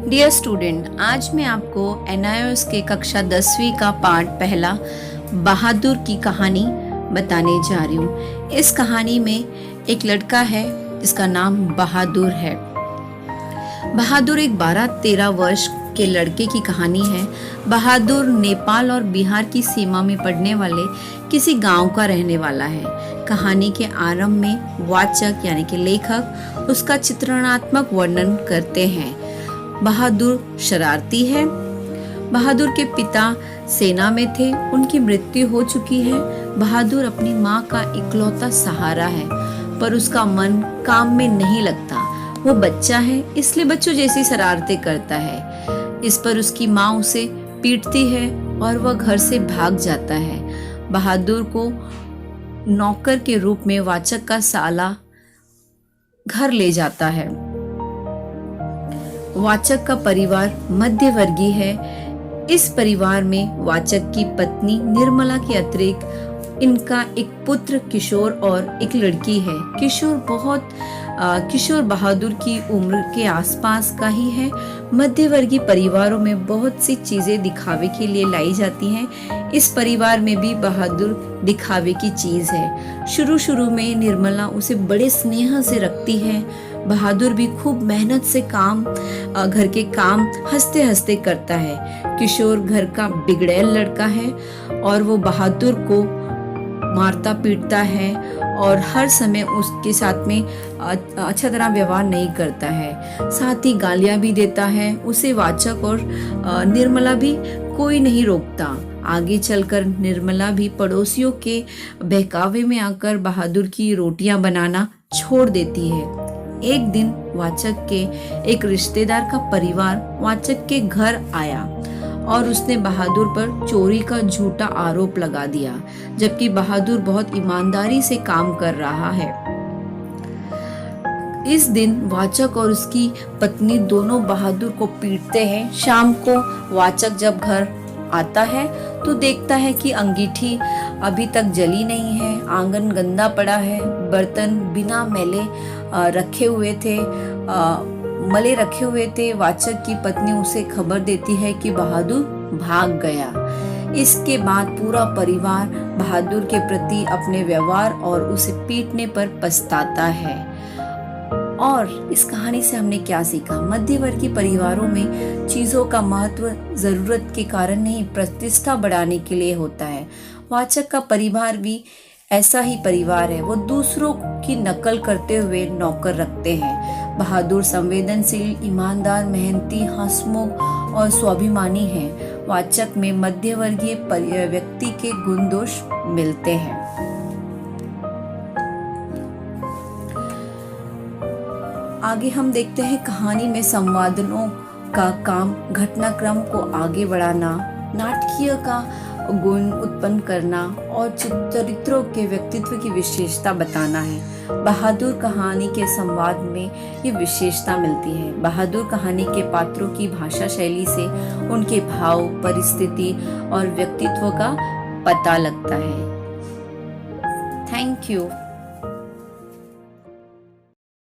Dear student, आज मैं आपको NIOS के कक्षा 10वीं का पाठ पहला बहादुर की कहानी बताने जा रही हूँ। इस कहानी में एक लड़का है जिसका नाम बहादुर है। बहादुर एक 12-13 वर्ष के लड़के की कहानी है। बहादुर नेपाल और बिहार की सीमा में पड़ने वाले किसी गांव का रहने वाला है। कहानी के आरंभ में वाचक यानी कि लेखक उसका चित्रणात्मक वर्णन करते हैं। बहादुर शरारती है। बहादुर के पिता सेना में थे, उनकी मृत्यु हो चुकी है। बहादुर अपनी माँ का इकलौता सहारा है, पर उसका मन काम में नहीं लगता। वो बच्चा है, इसलिए बच्चों जैसी शरारतें करता है। इस पर उसकी माँ उसे पीटती है और वह घर से भाग जाता है। बहादुर को नौकर के रूप में वाचक का साला घर ले जाता है। वाचक का परिवार मध्यवर्गीय है। इस परिवार में वाचक की पत्नी निर्मला के अतिरिक्त इनका एक पुत्र किशोर और एक लड़की है। किशोर बहादुर की उम्र के आसपास का ही है। मध्यवर्गीय परिवारों में बहुत सी चीजें दिखावे के लिए लाई जाती हैं। इस परिवार में भी बहादुर दिखावे की चीज है। शुरू में निर्मला उसे बड़े स्नेह से रखती है। बहादुर भी खूब मेहनत से घर के काम हंसते हंसते करता है। किशोर घर का बिगड़ैल लड़का है और वो बहादुर को मारता पीटता है और हर समय उसके साथ में अच्छा तरह व्यवहार नहीं करता है। साथ ही गालियां भी देता है। उसे वाचक और निर्मला भी कोई नहीं रोकता। आगे चलकर निर्मला भी पड़ोसियों के बहकावे में आकर बहादुर की रोटियां बनाना छोड़ देती है। एक दिन वाचक के एक रिश्तेदार का परिवार वाचक के घर आया और उसने बहादुर पर चोरी का झूठा आरोप लगा दिया, जबकि बहादुर बहुत ईमानदारी से काम कर रहा है। इस दिन वाचक और उसकी पत्नी दोनों बहादुर को पीटते हैं। शाम को वाचक जब घर आता है तो देखता है कि अंगीठी अभी तक जली नहीं है। आंगन गंदा पड़ा है। बर्तन बिना मले रखे हुए थे। वाचक की पत्नी उसे खबर देती है कि बहादुर भाग गया। इसके बाद पूरा परिवार बहादुर के प्रति अपने व्यवहार और उसे पीटने पर पछताता है। और इस कहानी से हमने क्या सीखा? मध्यवर्गीय परिवारों में चीजों का महत्व जरूरत के कारण नहीं, प्रतिष्ठा बढ़ाने के लिए होता है। वाचक का परिवार भी ऐसा ही परिवार है। वो दूसरों की नकल करते हुए नौकर रखते हैं। बहादुर संवेदनशील, ईमानदार, मेहनती, हंसमुख और स्वाभिमानी है। वाचक में मध्यवर्गीय व्यक्ति के गुण दोष मिलते हैं। आगे हम देखते हैं कहानी में संवादनों का काम घटनाक्रम को आगे बढ़ाना, नाटकीय का गुण उत्पन्न करना और चरित्रों के व्यक्तित्व की विशेषता बताना है। बहादुर कहानी के संवाद में ये विशेषता मिलती है। बहादुर कहानी के पात्रों की भाषा शैली से उनके भाव, परिस्थिति और व्यक्तित्व का पता लगता है। Thank you.